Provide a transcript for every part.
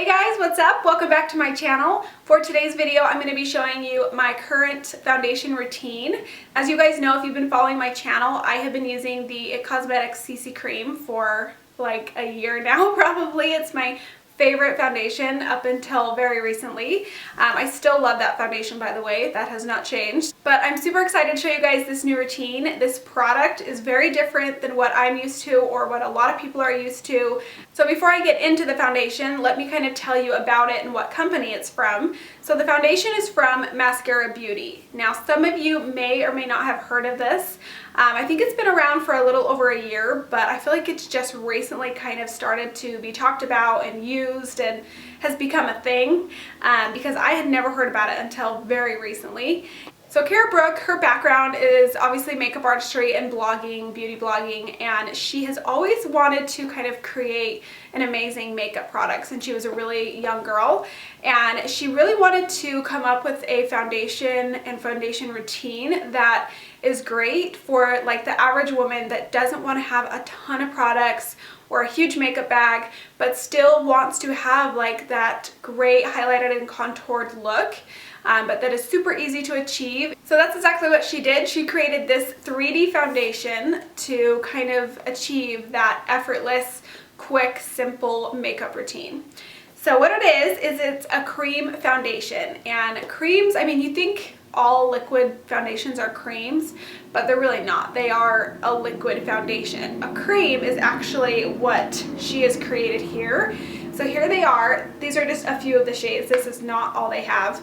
Hey guys, what's up? Welcome back to my channel. For today's video, I'm going to be showing you my current foundation routine. As you guys know, if you've been following my channel, I have been using the It Cosmetics CC Cream for like a year now, probably. It's my favorite foundation up until very recently. I still love that foundation, by the way. That has not changed. But I'm super excited to show you guys this new routine. This product is very different than what I'm used to or what a lot of people are used to. So before I get into the foundation, let me kind of tell you about it and what company it's from. So the foundation is from Maskcara Beauty. Now, some of you may or may not have heard of this. I think it's been around for a little over a year, but I feel like it's just recently kind of started to be talked about and used and has become a thing because I had never heard about it until very recently. So Kara Brooke, her background is obviously makeup artistry and blogging, beauty blogging, and she has always wanted to kind of create an amazing makeup product since she was a really young girl. And she really wanted to come up with a foundation and foundation routine that is great for like the average woman that doesn't want to have a ton of products or a huge makeup bag, but still wants to have like that great highlighted and contoured look. But that is super easy to achieve. So that's exactly what she did. She created this 3D foundation to kind of achieve that effortless, quick, simple makeup routine. So what it is it's a cream foundation. And creams, I mean, you think all liquid foundations are creams, but they're really not. They are a liquid foundation. A cream is actually what she has created here. So here they are. These are just a few of the shades. This is not all they have.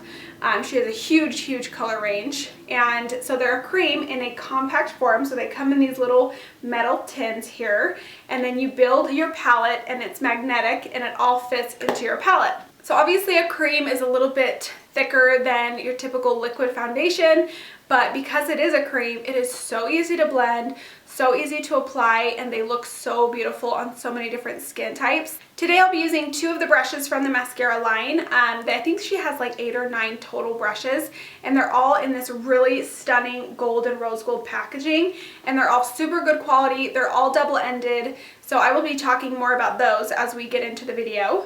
She has a huge color range. And so they're a cream in a compact form. So they come in these little metal tins here. And then you build your palette and it's magnetic and it all fits into your palette. So obviously a cream is a little bit thicker than your typical liquid foundation, but because it is a cream, it is so easy to blend, so easy to apply, and they look so beautiful on so many different skin types. Today I'll be using 2 of the brushes from the Maskcara line. I think she has like 8 or 9 total brushes, and they're all in this really stunning gold and rose gold packaging, and they're all super good quality. They're all double-ended, so I will be talking more about those as we get into the video.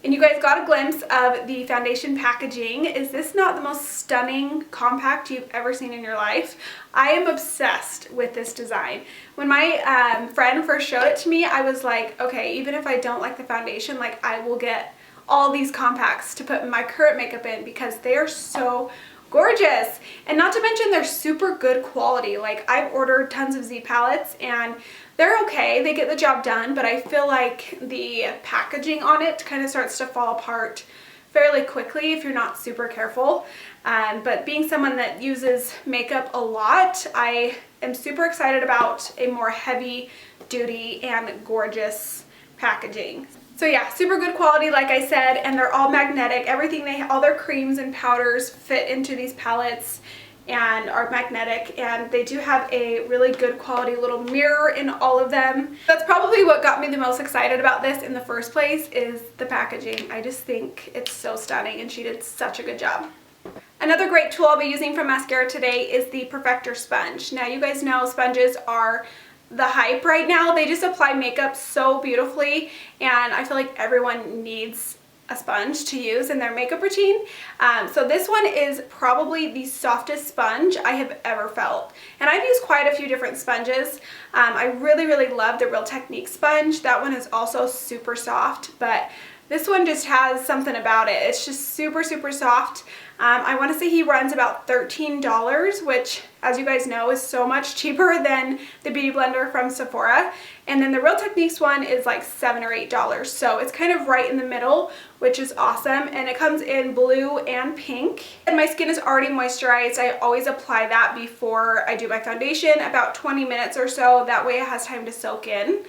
And you guys got a glimpse of the foundation packaging. Is this not the most stunning compact you've ever seen in your life? I am obsessed with this design. When my friend first showed it to me, I was like, okay, even if I don't like the foundation, like I will get all these compacts to put my current makeup in because they are so gorgeous. And not to mention they're super good quality. Like I've ordered tons of Z palettes and they're okay, they get the job done, but I feel like the packaging on it kind of starts to fall apart fairly quickly if you're not super careful. But being someone that uses makeup a lot, I am super excited about a more heavy duty and gorgeous packaging. So yeah, super good quality like I said, and they're all magnetic. All their creams and powders fit into these palettes and are magnetic, and they do have a really good quality little mirror in all of them. That's probably what got me the most excited about this in the first place is the packaging. I just think it's so stunning and she did such a good job. Another great tool I'll be using from Maskcara today is the Perfector Sponge. Now you guys know sponges are the hype right now. They just apply makeup so beautifully, and I feel like everyone needs a sponge to use in their makeup routine. So this one is probably the softest sponge I have ever felt. And I've used quite a few different sponges. I really love the Real Technique sponge. That one is also super soft, but this one just has something about it. It's just super soft. I want to say he runs about $13, which, as you guys know, is so much cheaper than the Beauty Blender from Sephora. And then the Real Techniques one is like $7 or $8. So it's kind of right in the middle, which is awesome. And it comes in blue and pink. And my skin is already moisturized. I always apply that before I do my foundation, about 20 minutes or so. That way it has time to soak in.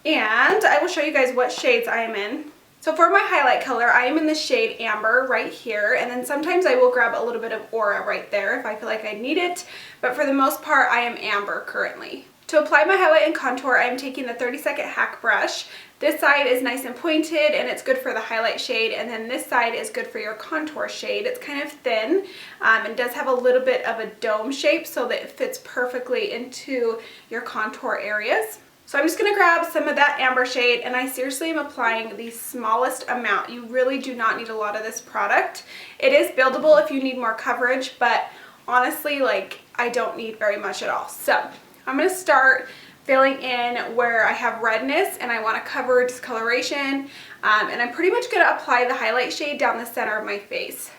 And I will show you guys what shades I am in. So for my highlight color, I am in the shade Amber right here, and then sometimes I will grab a little bit of Aura right there if I feel like I need it, but for the most part I am Amber currently. To apply my highlight and contour, I am taking the 30-second hack brush. This side is nice and pointed and it's good for the highlight shade, and then this side is good for your contour shade. It's kind of thin and does have a little bit of a dome shape so that it fits perfectly into your contour areas. So I'm just going to grab some of that amber shade, and I seriously am applying the smallest amount. You really do not need a lot of this product. It is buildable if you need more coverage, but honestly, like, I don't need very much at all. So I'm going to start filling in where I have redness and I want to cover discoloration, and I'm pretty much going to apply the highlight shade down the center of my face.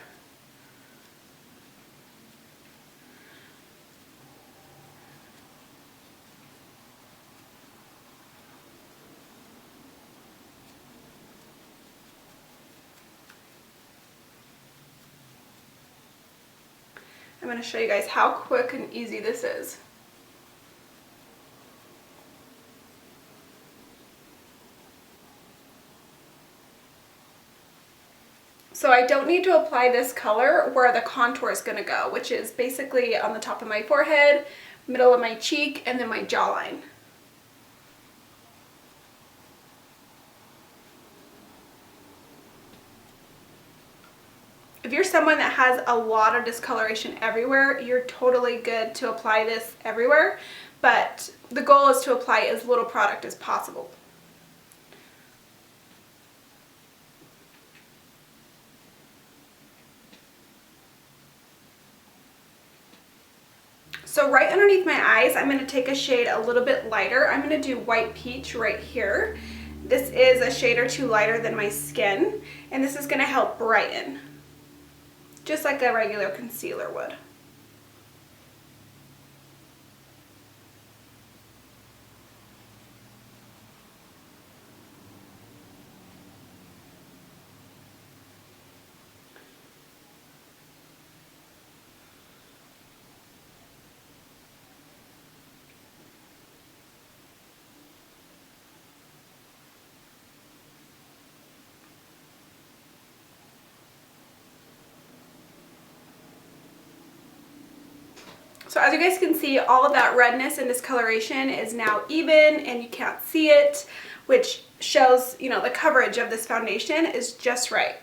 I'm going to show you guys how quick and easy this is. So I don't need to apply this color where the contour is going to go, which is basically on the top of my forehead, middle of my cheek, and then my jawline. If you're someone that has a lot of discoloration everywhere, you're totally good to apply this everywhere, but the goal is to apply as little product as possible. So right underneath my eyes, I'm going to take a shade a little bit lighter. I'm going to do White Peach right here. This is a shade or two lighter than my skin, and this is going to help brighten, just like a regular concealer would. So as you guys can see, all of that redness and discoloration is now even and you can't see it, which shows, you know, the coverage of this foundation is just right.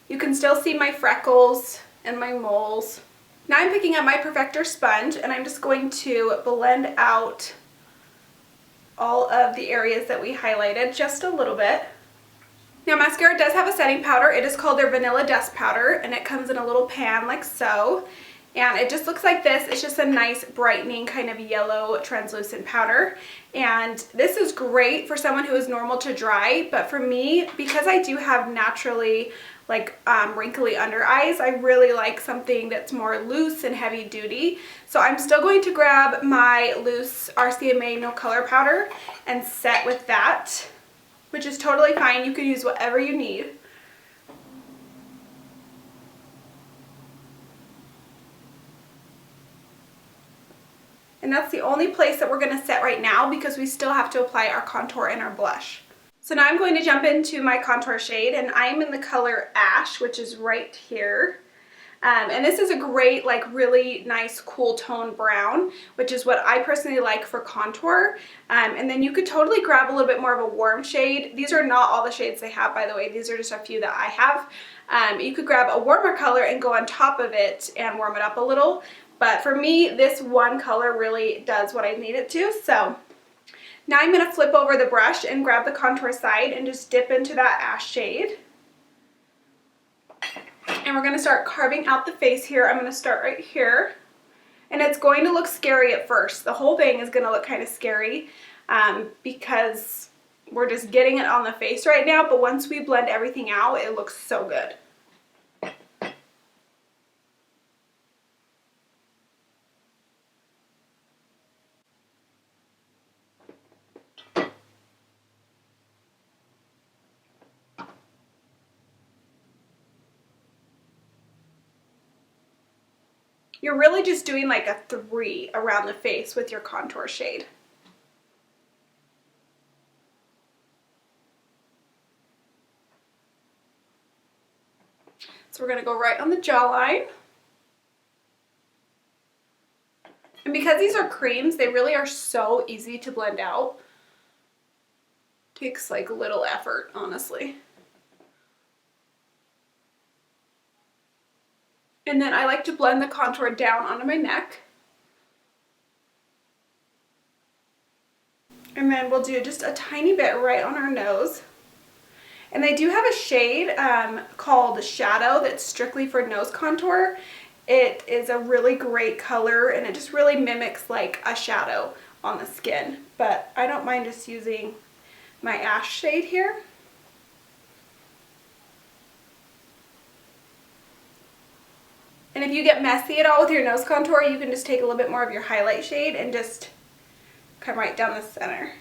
You can still see my freckles and my moles. Now I'm picking up my Perfector Sponge and I'm just going to blend out all of the areas that we highlighted just a little bit. Now mascara does have a setting powder. It is called their Vanilla Dust Powder, and it comes in a little pan like so. And it just looks like this. It's just a nice brightening kind of yellow translucent powder. And this is great for someone who is normal to dry, but for me, because I do have naturally like wrinkly under eyes, I really like something that's more loose and heavy duty. So I'm still going to grab my loose RCMA No Color Powder and set with that, which is totally fine. You can use whatever you need. And that's the only place that we're going to set right now because we still have to apply our contour and our blush. So now I'm going to jump into my contour shade, and I'm in the color Ash, which is right here. And this is a great, like really nice cool tone brown, which is what I personally like for contour. And then you could totally grab a little bit more of a warm shade. These are not all the shades they have, by the way. These are just a few that I have. You could grab a warmer color and go on top of it and warm it up a little. But for me, this one color really does what I need it to. So now I'm going to flip over the brush and grab the contour side and just dip into that ash shade. And we're going to start carving out the face here. I'm going to start right here. And it's going to look scary at first. The whole thing is going to look kind of scary because we're just getting it on the face right now. But once we blend everything out, it looks so good. You're really just doing like a 3 around the face with your contour shade. So we're going to go right on the jawline. And because these are creams, they really are so easy to blend out. Takes like little effort, honestly. And then I like to blend the contour down onto my neck. And then we'll do just a tiny bit right on our nose. And they do have a shade called Shadow that's strictly for nose contour. It is a really great color and it just really mimics like a shadow on the skin. But I don't mind just using my ash shade here. And if you get messy at all with your nose contour, you can just take a little bit more of your highlight shade and just come right down the center.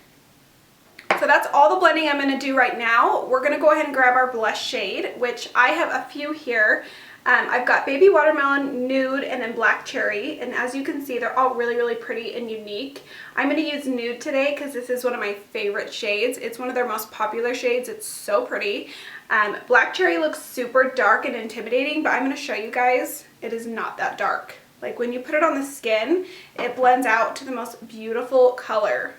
So that's all the blending I'm going to do right now. We're going to go ahead and grab our blush shade, which I have a few here. I've got Baby Watermelon, Nude, and then Black Cherry. And as you can see, they're all really, really pretty and unique. I'm going to use Nude today because this is one of my favorite shades. It's one of their most popular shades. It's so pretty. Black Cherry looks super dark and intimidating, but I'm going to show you guys it is not that dark. Like when you put it on the skin, it blends out to the most beautiful color.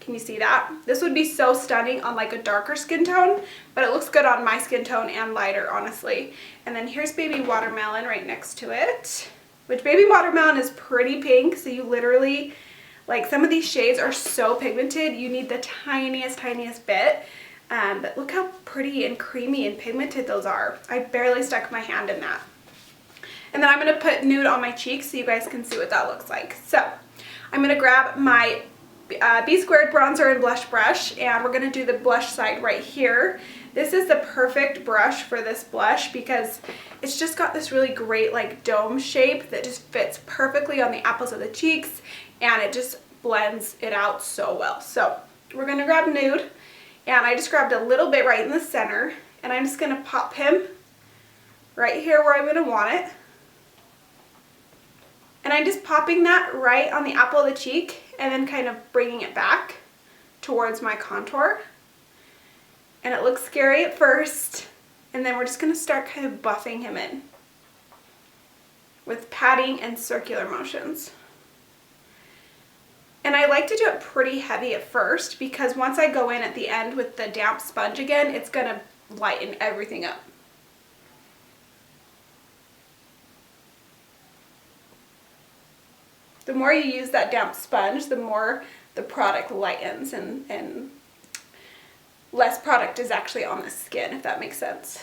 Can you see that? This would be so stunning on like a darker skin tone, but it looks good on my skin tone and lighter, honestly. And then here's Baby Watermelon right next to it, which Baby Watermelon is pretty pink, so you literally, like some of these shades are so pigmented, you need the tiniest, tiniest bit. But look how pretty and creamy and pigmented those are. I barely stuck my hand in that. And then I'm going to put Nude on my cheeks so you guys can see what that looks like. So I'm going to grab my B Squared bronzer and blush brush, and we're going to do the blush side right here. This is the perfect brush for this blush because it's just got this really great like dome shape that just fits perfectly on the apples of the cheeks, and it just blends it out so well. So we're going to grab Nude, and I just grabbed a little bit right in the center, and I'm just going to pop him right here where I'm going to want it. And I'm just popping that right on the apple of the cheek and then kind of bringing it back towards my contour. And it looks scary at first, and then we're just going to start kind of buffing him in with patting and circular motions. And I like to do it pretty heavy at first because once I go in at the end with the damp sponge again, it's going to lighten everything up. The more you use that damp sponge, the more the product lightens and less product is actually on the skin, if that makes sense.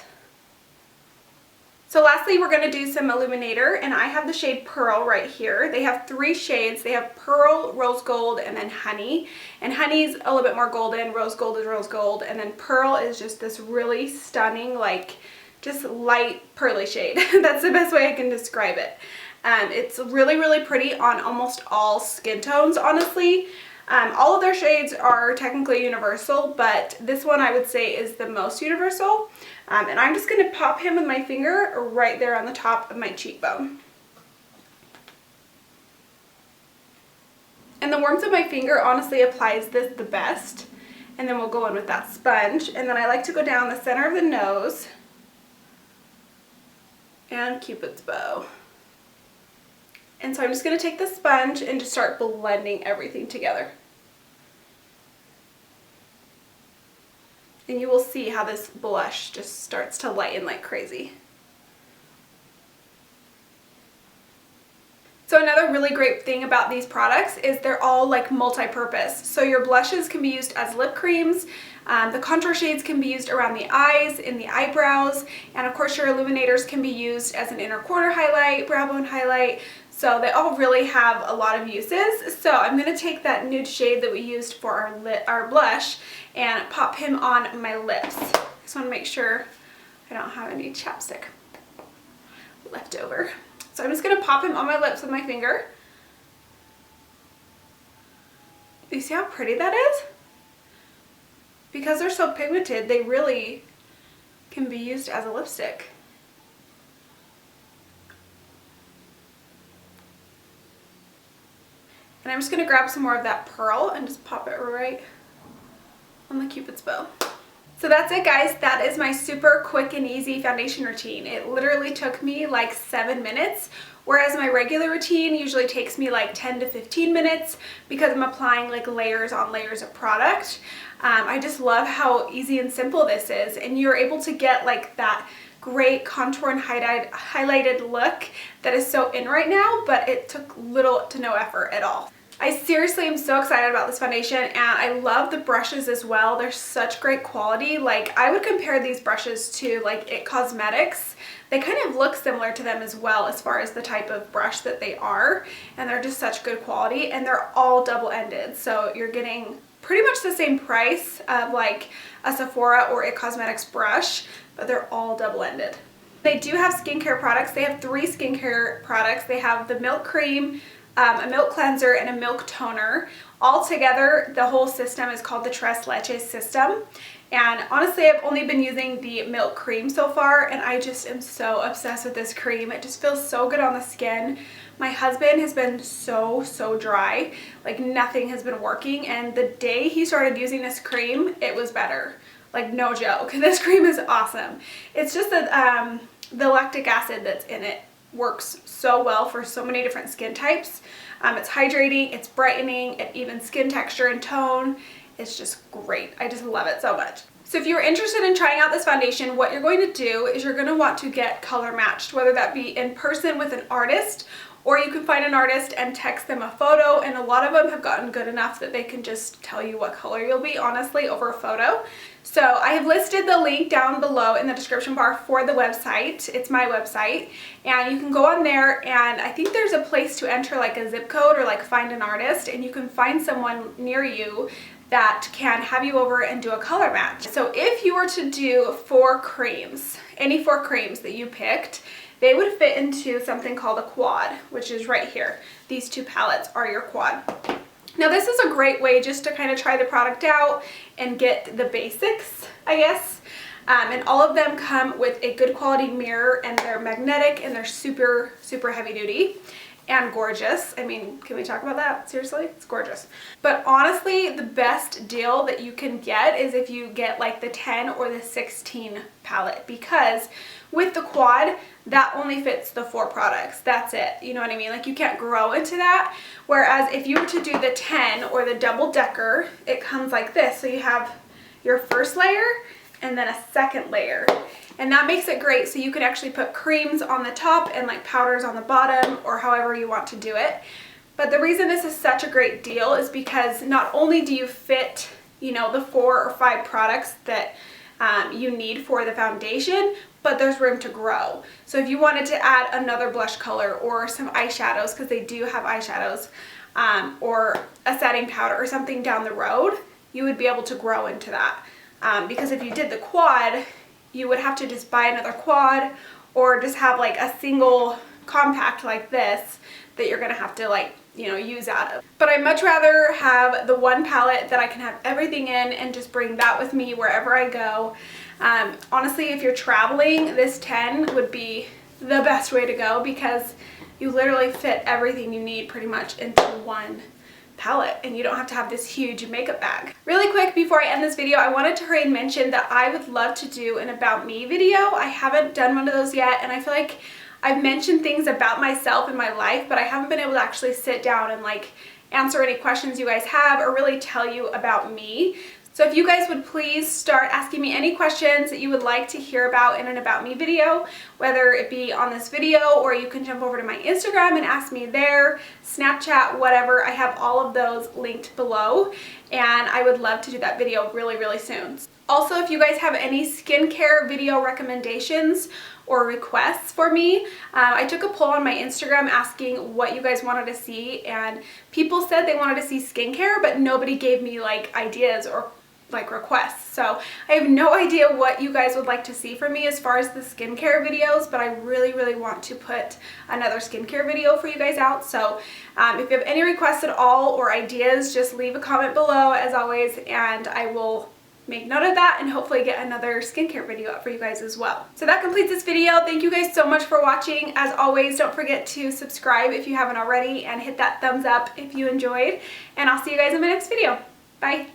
So lastly, we're going to do some illuminator, and I have the shade Pearl right here. They have 3 shades. They have Pearl, Rose Gold, and then Honey. And Honey's a little bit more golden, Rose Gold is Rose Gold, and then Pearl is just this really stunning, like, just light pearly shade. That's the best way I can describe it. It's really, really pretty on almost all skin tones, honestly. All of their shades are technically universal, but this one I would say is the most universal. And I'm just going to pop him with my finger right there on the top of my cheekbone. And the warmth of my finger honestly applies this the best. And then we'll go in with that sponge. And then I like to go down the center of the nose and Cupid's bow. And so I'm just going to take the sponge and just start blending everything together. And you will see how this blush just starts to lighten like crazy. So another really great thing about these products is they're all like multi-purpose. So your blushes can be used as lip creams, the contour shades can be used around the eyes, in the eyebrows, and of course your illuminators can be used as an inner corner highlight, brow bone highlight. So they all really have a lot of uses. So I'm going to take that nude shade that we used for our blush and pop him on my lips. Just want to make sure I don't have any chapstick left over. So I'm just going to pop him on my lips with my finger. You see how pretty that is? Because they're so pigmented, they really can be used as a lipstick. And I'm just going to grab some more of that Pearl and just pop it right on the Cupid's bow. So that's it, guys. That is my super quick and easy foundation routine. It literally took me like 7 minutes, whereas my regular routine usually takes me like 10 to 15 minutes because I'm applying like layers on layers of product. I just love how easy and simple this is, and you're able to get like that great contour and highlighted look that is so in right now, but it took little to no effort at all. I seriously am so excited about this foundation, and I love the brushes as well. They're such great quality. Like, I would compare these brushes to like It Cosmetics. They kind of look similar to them as well as far as the type of brush that they are, and they're just such good quality, and they're all double-ended, so you're getting pretty much the same price of like a Sephora or It Cosmetics brush, but they're all double-ended. They do have skincare products. They have 3 skincare products. They have the milk cream, a milk cleanser, and a milk toner. All together, the whole system is called the Tres Leches system. And honestly, I've only been using the milk cream so far, and I just am so obsessed with this cream. It just feels so good on the skin. My husband has been so dry. Like, nothing has been working, and the day he started using this cream, it was better. Like, no joke. This cream is awesome. It's just that the lactic acid that's in it works so well for so many different skin types. It's hydrating, it's brightening, it evens skin texture and tone. It's just great. I just love it so much. So if you're interested in trying out this foundation, what you're going to do is you're going to want to get color matched, whether that be in person with an artist, or you can find an artist and text them a photo, and a lot of them have gotten good enough that they can just tell you what color you'll be, honestly, over a photo. So I have listed the link down below in the description bar for the website. It's my website, and you can go on there, and I think there's a place to enter like a zip code or like find an artist, and you can find someone near you that can have you over and do a color match. So if you were to do 4 creams, any 4 creams that you picked, they would fit into something called a quad, which is right here. These 2 palettes are your quad. Now this is a great way just to kind of try the product out and get the basics, I guess. And all of them come with a good quality mirror, and they're magnetic, and they're super heavy duty and gorgeous. I mean, can we talk about that? Seriously, it's gorgeous. But honestly, the best deal that you can get is if you get like the 10 or the 16 palette, because with the quad, that only fits the 4 products. That's it. You know what I mean? Like, you can't grow into that. Whereas if you were to do the 10 or the double decker, it comes like this. So you have your first layer and then a second layer. And that makes it great, so you can actually put creams on the top and like powders on the bottom, or however you want to do it. But the reason this is such a great deal is because not only do you fit, you know, the 4 or 5 products that you need for the foundation, but there's room to grow. So if you wanted to add another blush color or some eyeshadows, because they do have eyeshadows, or a setting powder or something down the road, you would be able to grow into that. Because if you did the quad, you would have to just buy another quad, or just have like a single compact like this that you're gonna have to, like, you know, use out of. But I'd much rather have the 1 palette that I can have everything in and just bring that with me wherever I go. Honestly, if you're traveling, this 10 would be the best way to go, because you literally fit everything you need pretty much into 1 palette, and you don't have to have this huge makeup bag. Really quick, before I end this video, I wanted to hurry and mention that I would love to do an About Me video. I haven't done one of those yet, and I feel like I've mentioned things about myself in my life, but I haven't been able to actually sit down and like answer any questions you guys have, or really tell you about me. So if you guys would please start asking me any questions that you would like to hear about in an About Me video, whether it be on this video, or you can jump over to my Instagram and ask me there, Snapchat, whatever. I have all of those linked below, and I would love to do that video really soon. Also, if you guys have any skincare video recommendations or requests for me, I took a poll on my Instagram asking what you guys wanted to see, and people said they wanted to see skincare, but nobody gave me like ideas or like requests. So I have no idea what you guys would like to see from me as far as the skincare videos, but I really want to put another skincare video for you guys out. So if you have any requests at all or ideas, just leave a comment below as always, and I will make note of that and hopefully get another skincare video up for you guys as well. So that completes this video. Thank you guys so much for watching. As always, don't forget to subscribe if you haven't already, and hit that thumbs up if you enjoyed, and I'll see you guys in my next video. Bye.